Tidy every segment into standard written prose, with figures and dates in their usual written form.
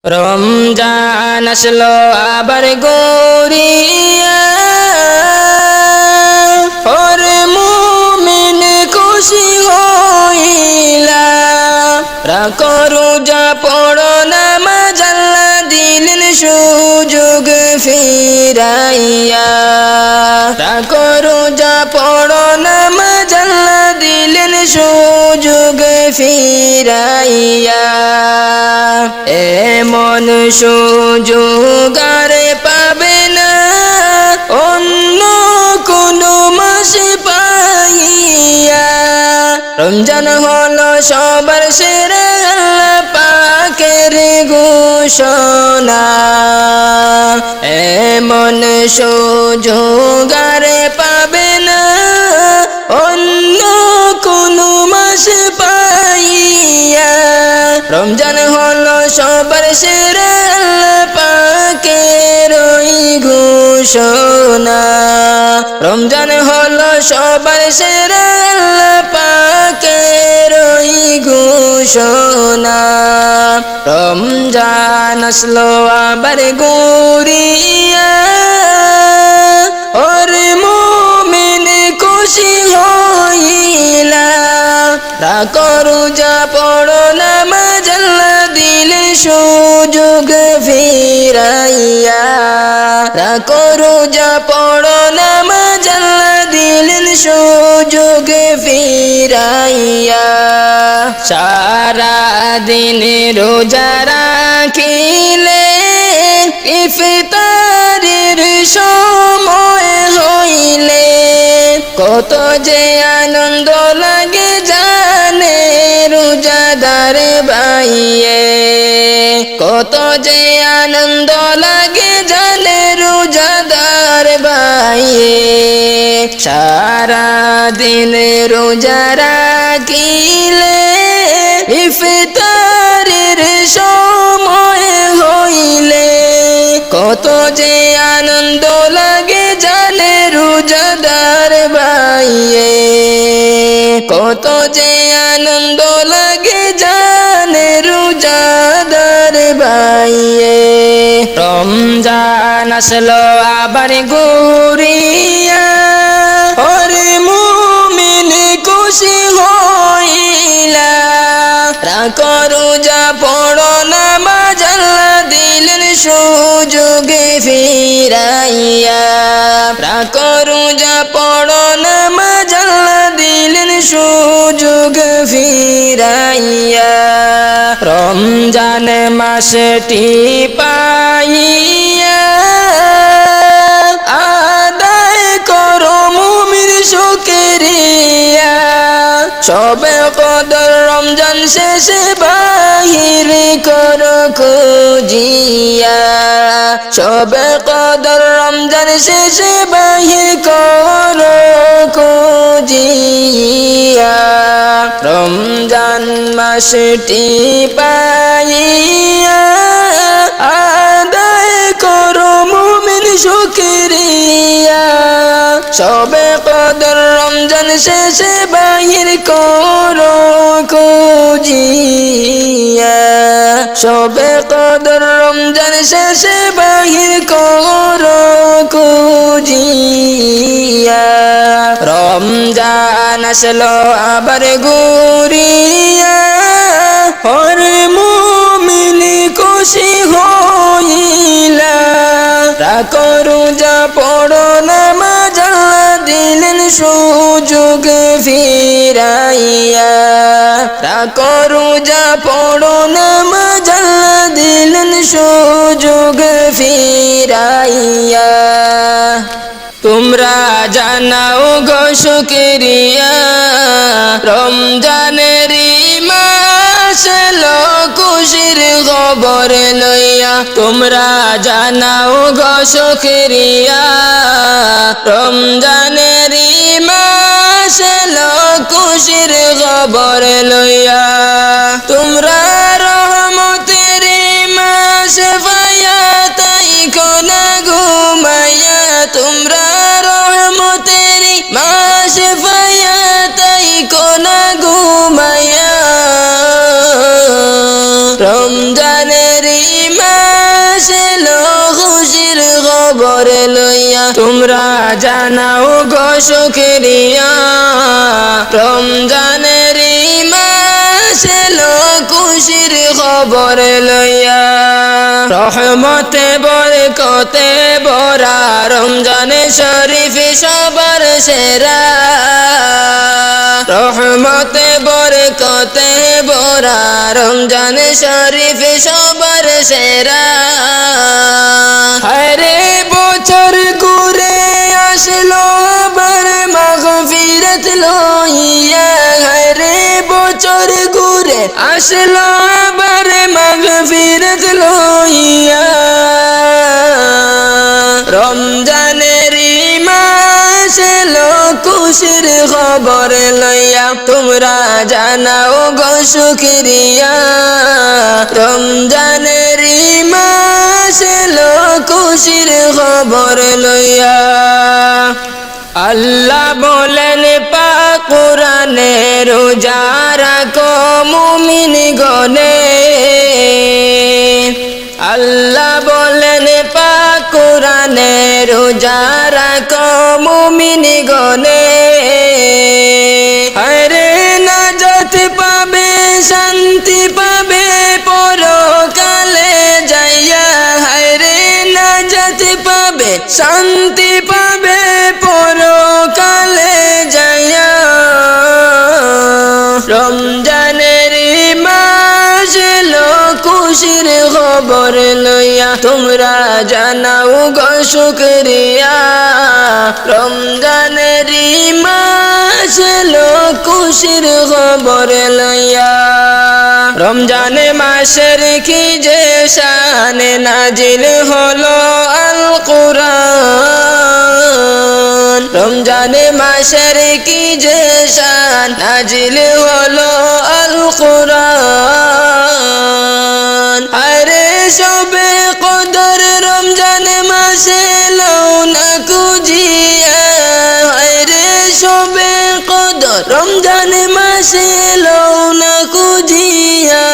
রমজান আসলো আবার গরিয়া, ওরে মুমিন খুশি হইলা। রাখো রোজা পড়ো নামাজ, আল্লাহ দিলেন সুযোগ ফিরাইয়া। রাখো রোজা পড়ো নামাজ, আল্লাহ দিলেন সুযোগ ফিরাইয়া। এমন সুযোগ আর পাবে না অন্য কোনো মাসে পাইয়া। রমজান হলো সবার সেরা, আল্লাহ পাকের ঘোষণা। এমন সুযোগ আর পাবে না অন্য কোনো মাসে পাইয়া। রমজান হলো সবার সেরা, আল্লাহ পাকের ওই ঘোষণা। রমজান হলো সবার সেরা, আল্লাহ পাকের ওই ঘোষণা। রমজান আসলো আবার গরিয়া, ওরে মুমিন খুশি হইলা। রাখো রোজা পড়ো নামাজ, আল্লাহ দিলেন সুযোগ ফিরাইয়া। রাখো রোজা পড়ো নামাজ, আল্লাহ দিলেন সুযোগ ফিরাইয়া। সারা দিন রোজা রাখিলে ইফতারের সময় হইলে কত যে আনন্দ লাগে জানে রোজাদার ভাইয়ে। কত যে আনন্দ লাগে জানে রোজাদার ভাইয়ে। সারা দিন রোজা রাখিলে ইফতারের সময় হইলে কত যে আনন্দ লাগে জানে রোজাদার ভাইয়ে। কত যে আনন্দ লাগে জানে রোজাদার ভাইয়ে। রমজান আসলো আবার গরিয়া, ওরে মুমিন খুশি হইলা। রাখো রোজা পড়ো নামাজ, আল্লাহ দিলেন সুযোগ ফিরাইয়া। রাখো রোজা পড়ো নামাজ, আল্লাহ দিলেন সুযোগ ফিরাইয়া। রমজান মাসটি পাইয়া আদায় করো মুমিন শুকরিয়া। সবে কদর রমজান শেষে বাহির করো খুঁজিয়া। সবে কদর রমজান শেষে বাহির করো খুঁজিয়া। রমজান মাসটি পাইয়া আদায় করো মুমিন শুকরিয়া। সবে কদর রমজান শেষে বাহির করো খুঁজিয়া। সবে কদর রমজান শেষে বাহির করো খুঁজিয়া। রমজান আসলো আবার গরিয়া, ওরে মুমিন খুশি হইলা। রাখো রোজা পড়ো নামাজ, আল্লাহ দিলেন সুযোগ ফিরাইয়া। রাখো রোজা পড়ো নামাজ, আল্লাহ দিলেন সুযোগ ফিরাইয়া। তোমরা জানাও গো শুকরিয়া, রমজানের মাস এলো খুশির খবর লইয়া। তোমরা জানাও গো শুকরিয়া, রমজানের মাস এলো খুশির খবর লইয়া। তোমরা রহমতের মাস পাইয়া তাই কোনা ঘুমাইয়া। তোমরা রহমতের মাস পাইয়া তাই কোনা ঘুমাইয়া। রমজানের খবর লইয়া তোমরা জানাও গো শুকরিয়া রমজানের মাস এলো খুশির খবর লইয়া রহমতে বরকতে ভরা রমজানে শরীফ সবার সেরা রহমতে বরকতে ভরা রমজানে শরীফ সবার সেরা হরে বছর ঘুরে আসলো আবার মাগফিরাত লইয়া হরে বছর ঘুরে আসলো আবার মাগফিরাত লইয়া রমজানের মাস এলো খুশির খবর লইয়া তোমরা জানাও গো শুকরিয়া রমজানের মাস এলো খুশির খবর লইয়া আল্লাহ বলেন পাক কুরআনে রোজা রাখো মুমিন গণে আল্লাহ বলেন পাক কুরআনে রোজা রাখো মুমিন গণে হরে নাজাত পাবে শান্তি পাবে পরকালে যাইয়া হরে নাজাত পাবে শান্তি পাবে পরকালে যাইয়া রমজানের মাস এলো খুশির খবর লইয়া তোমরা জানাও গো শুকরিয়া রমজানের মাস এলো খুশির খবর লইয়া রমজান মাসের কি যে শান নাজিল হলো আল কুরআন রমজান মাসের কি যে শান নাজিল হলো আল কুরআন আরে সবে কদর রমজান মাসে লওনা খুঁজিয়া আরে সবে কদর রমজান মাসে লওনা খুঁজিয়া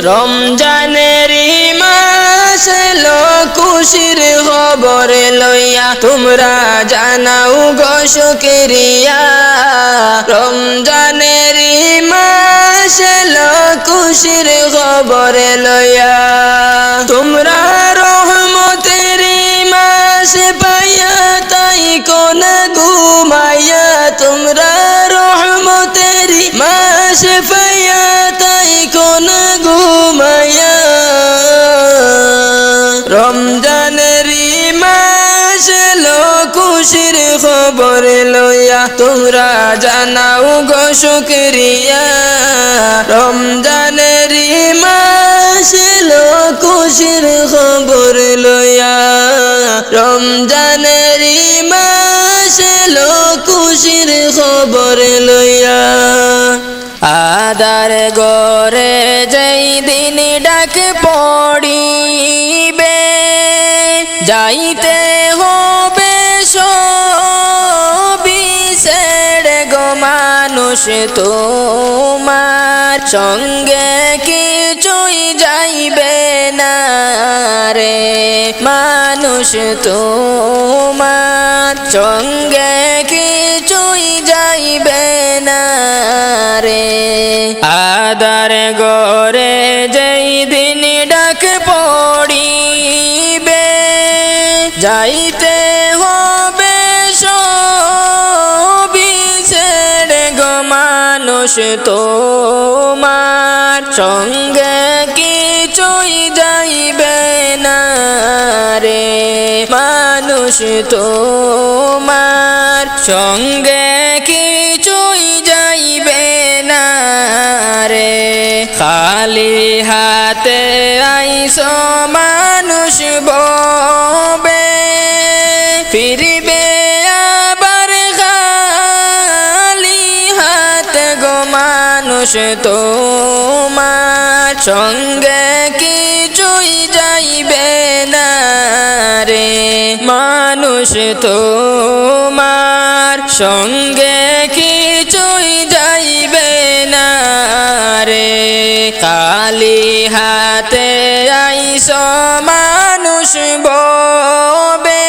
রমজানের মাস এলো খুশির খবর লইয়া তোমরা জানাও গো শুকরিয়া রমজানের মাস এলো খুশির খবর লইয়া তোমরা রহমতের মাস পাইয়া তাই কোন ঘুমাইয়া তোমরা রহমতের মাস পাইয়া তাই কোন ঘুমাইয়া রমজানের মাস এলো খুশির খবর লইয়া তোমরা জানাও গো শুকরিয়া রমজানের মাস এলো খুশির খবর লইয়া রমজানের মাস এলো খুশির খবর লইয়া আদার গরে যেই দিন ডাক পড়িবে যাইতে হবে সবই ছেড়ে গো মানুষ তোমার সঙ্গে কিছুই যাইবে না রে মানুষ তোমার সঙ্গে কিছুই যাইবে না রে আদার গরে যেই দিন ডাক পড়িবে যাইতে হবে সবই ছেড়ে গো মানুষ তোমার সঙ্গে কিছুই যাইবে না রে মানুষ তোমার সঙ্গে কিছুই যাইবে না রে খালি হাতে আইসো মানুষ ববে ফিরবে আবার খালি হাতে গো মানুষ তোমার সঙ্গে কিছুই যাইবে না রে মানুষ তোমার সঙ্গে কিছুই যাইবে না রে খালি হাতে আইসো মানুষ মানুষ ববে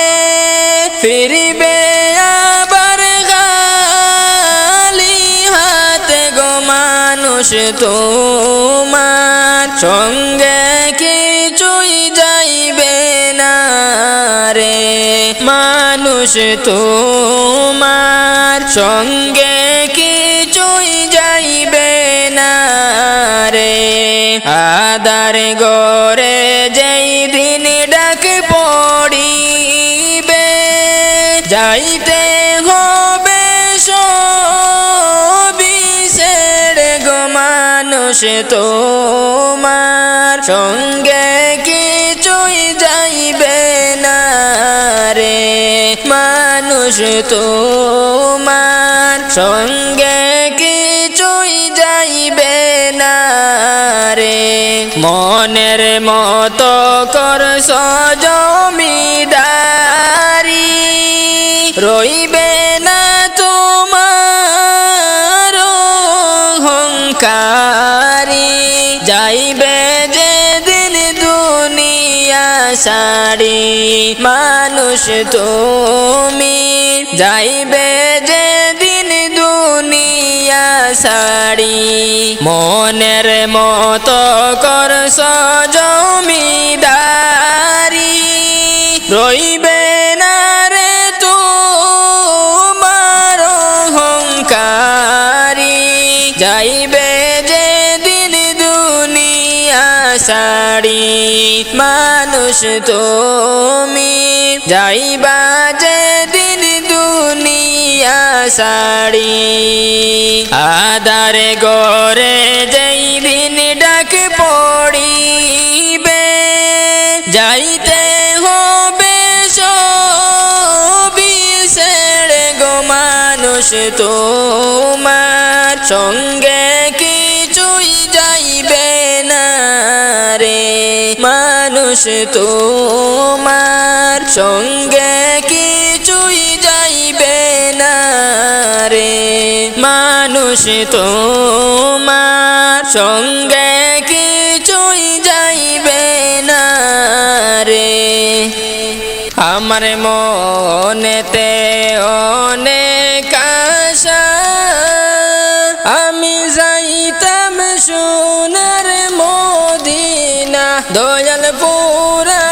ফিরবে আবার খালি হাতে গো মানুষ তোমার সঙ্গে কিছুই যাইবে না রে মানুষ তোমার সঙ্গে কিছুই যাইবে না রে আদার গরে যেই দিন ডাক পড়িবে যাইতে হবে সবই ছেড়ে গো মানুষ তোমার সঙ্গে কিছুই যাইবে না রে মানুষ তোমার সঙ্গে কিছুই যাইবে না রে মনের মতো করছ জমিদারি রইবে না তোমার অহংকারি যাইবে যেদিন দুনিয়া ছাড়ি মানুষ তুমি যাইবে যেদিন দুনিয়া ছাড়ি মনের মতো করছ জমিদারি রইবে না রে তোমার অহংকারি যাইবে যেদিন দুনিয়া ছাড়ি মানুষ তুমি যাইবা যেদিন দুনিয়া ছাড়ি আদার গরে যেই দিন ডাক পড়িবে যাইতে হবে সবই ছেড়ে গো মানুষ তোমার সঙ্গে কিছুই যাইবে না রে মানুষ তোমার সঙ্গে কিছুই যাইবে না রে মানুষ তোমার সঙ্গে কিছুই যাইবে না রে আমার মনেতে অনেক আশা আমি যাইতাম সোনার মদিনা দয়াল পুরা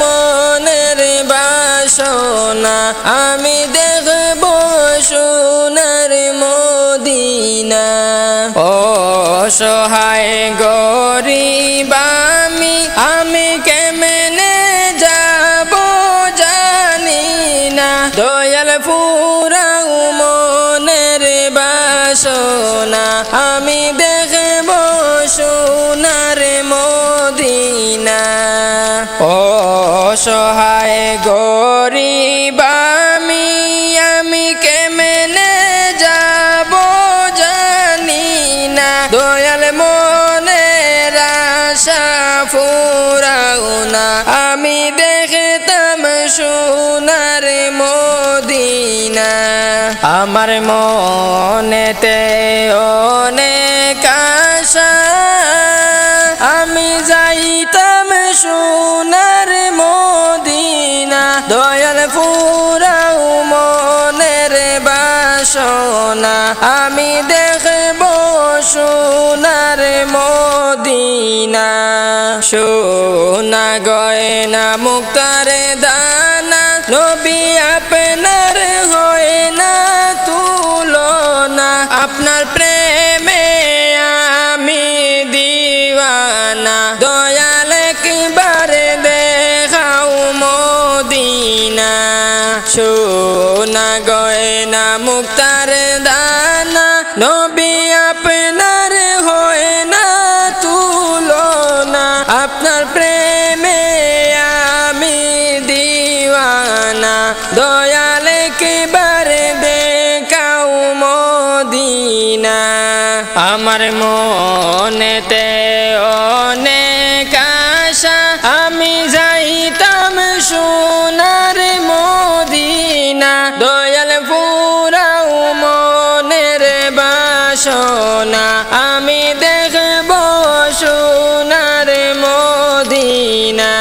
মনের বাসনা আমি দেখব সোনার মদিনা অসহায় গরিব আমি কেমনে যাব জানি না দয়াল পুরা মনের বাসনা আমি দেখব সোনার মদিনা অসহায় গরিব আমি কেমনে যাব জানি না দয়াল মনের আশা ফুরাও না আমি দেখতাম সোনার মদিনা আমার মনেতে অনেক আশা আমি যাইতাম সোনার মদিনা দয়াল ফুরাও মনের বাসনা আমি দেখব সোনার মদিনা সোনা গয়না মুক্তার দানা নবী আপনার হয় না তুলনা আপনার প্রেমে আমি দিওয়ানা দয়াল একবার দেখাও মদিনা সোনা গয়না মুক্তার দানা নবী আপনার হয় না তুলনা আপনার প্রেমে আমি দিওয়ানা দয়াল একবার দেখাও মদিনা আমার মনেতে অনেক আশা আমি যাইতাম সোনার মদিনা দয়াল ফুরাও মনের বাসনা আমি দেখব সোনার মদিনা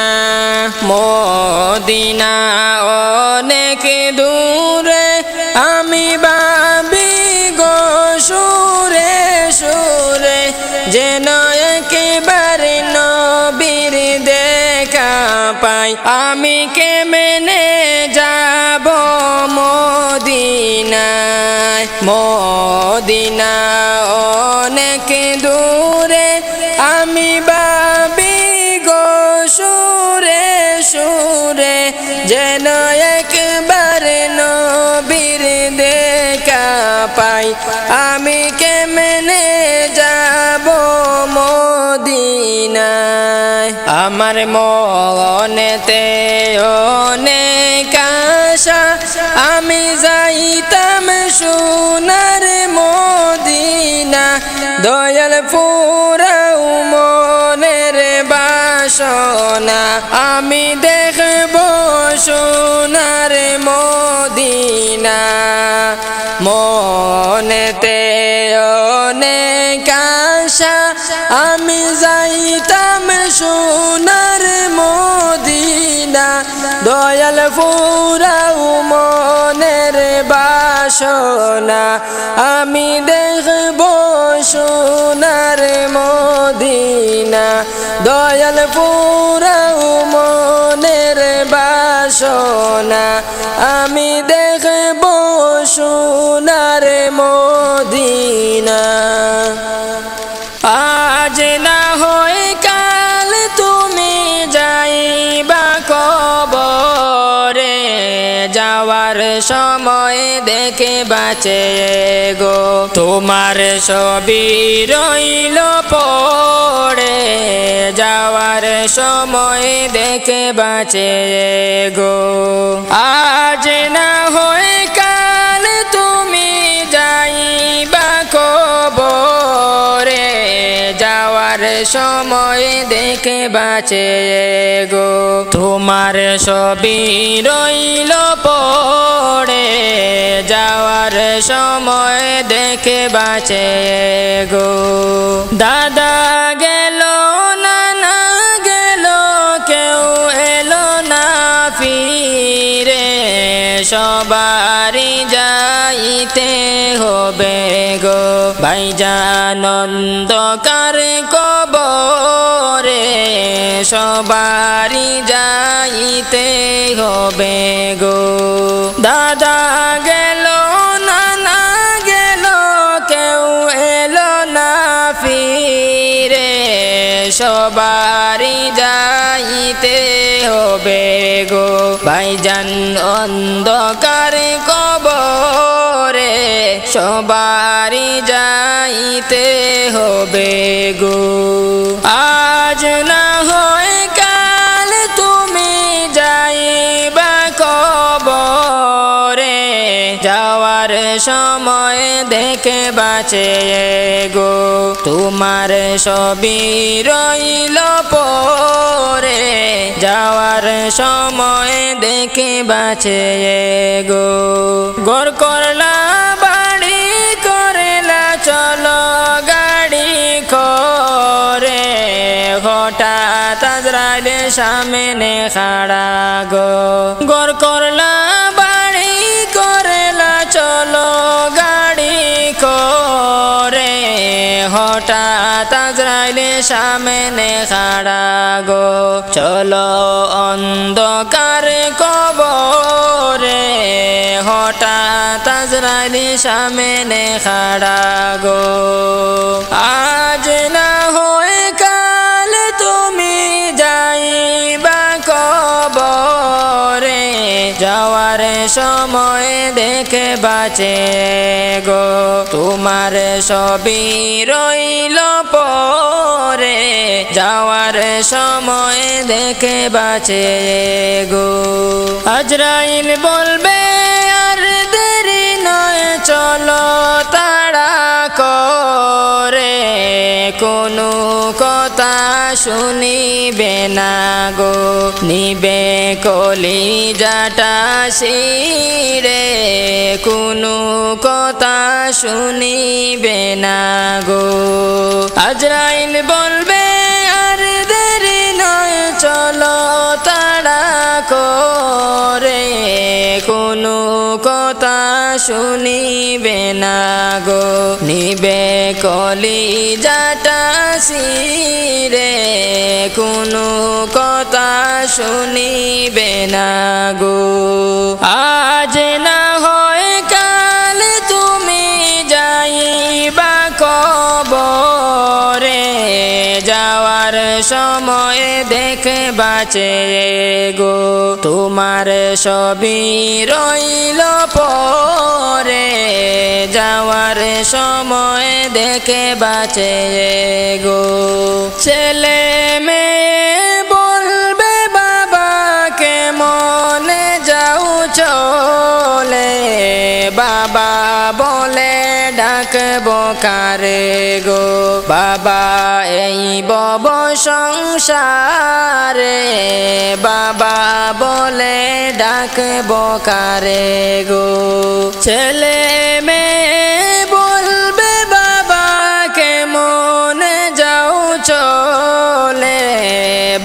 যেন একেবারে নবীর দেখা পাই আমি কেমনে যাব মদিনায় মদিনা অনেক দূরে আমি ভাবি গো সুরে সুরে যেন একবার নবীর দেখা পাই আমি কেমনে যাব মদিনায় আমার মনেতে অনেক আশা আমি যাইতাম সোনার মদিনা দয়াল পুরাও মনের বাসনা আমি দেখব সোনার মদিনা মনেতে অনেক আশা আমি যাইতাম সোনার মদিনা দয়াল পুরাও মনের বাসনা আমি দেখব সোনার মদিনা দয়াল পুরাও মনের বাসনা আমি দেখব সোনার মদিনা আজ না হয় কাল তুমি যাইবা কবরে যাওয়ার সময় দেখে বাঁচে গো তোমার ছবি রইল পড়ে যাওয়ার সময় দেখে বাঁচে গো আজ না হয় কাল তুমি যাইবা কবরে যাওয়ার সময় দেখে বাঁচে গো তোমার ছবি রইল পড়ে যাওয়ার সময় দেখে বাঁচে গো দাদা গেল নানা গেল কেউ এলো না ফিরে সবারই যাইতে হবে গো ভাইজান অন্ধকার কবরে সবারই যাইতে হবে গো দাদা গেল নানা গেল কেউ এলো না ফিরে সবারই যাইতে হবে গো ভাইজান অন্ধকার কবরে সবারই যাইতে হবে গো আজ না হয় কাল তুমি যাইবা কবরে যাওয়ার সময় দেখে বাঁচে গো তোমার ছবি রইল পড়ে যাওয়ার সময় দেখে বাঁচে গো গোর করলা বাড়ি করেলা চলো গাড়ি করে হঠাৎ আজরাইলে সামনে খাড়া গো গোর করলা বাড়ি করেলা চলো গাড়ি করে হঠাৎ আজরাইলে সামনে খাড়া গো চলো অন্ধকার কবরে হঠাৎ আজরাইলে সামনে খাড়া গো আজ না হয় কাল তুমি যাইবা কবরে যাওয়ার সময় দেখে বাঁচে গো তোমার ছবি রইল পড়ে যাওয়ার সময় দেখে বাঁচে গো আজরাইল বলবে আর দেরি নয় চলো তাড়া করে কোনো কথা শুনিবে না গো নিবে কলিজাটা শিরে কোনো কথা শুনিবে না গো আজরাইল বলবে আর দেরি নয় চলো তাড়া করে কোনো কথা শুনিবে না গো নিবে কলিজাটা ছিঁড়ে কোনো কথা শুনিবে না গো। আজ না হয় কাল তুমি যাইবা কবরে, যাওয়ার সময় দেখে বাঁচে গো। তোমার সবই রইল পরে, যাওয়ার সময় দেখে বাঁচে গো। ছেলে মেয়ে বলবে বাবাকে মনে যাও চলে, বাবা বলে ডাকবো কারে গো। বাবা এই বব সংসারে, বাবা বলে ডাকবো কারে গো। ছেলে মেয়ে বলবে বাবাকে মনে যাও চলে,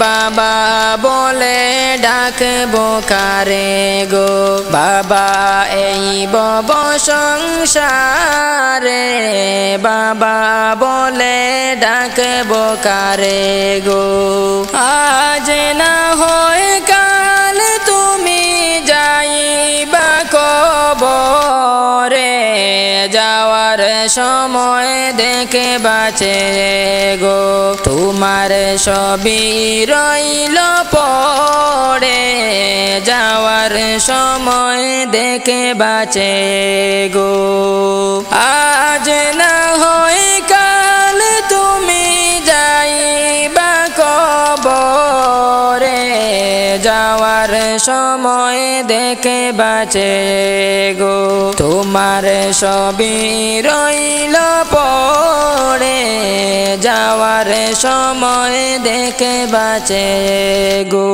বাবা বলে ডাকবো কারে গো। বাবা এই বব সংসারে, বাবা বলে ডাকবো কারে গো। আজ না হয় কাল তুমি যাইবা কবরে, যাওয়ার সময় দেখে বাঁচে গো। তোমার সবই রইল পড়ে, যাওয়ার সময় দেখে বাঁচে গো। আজ না হয় কাল তুমি যাইবা কবরে, যাওয়ার সময় দেখে বাঁচে গো। তোমার সবই রইল পড়ে, যাওয়ার সময় দেখে বাঁচে গো।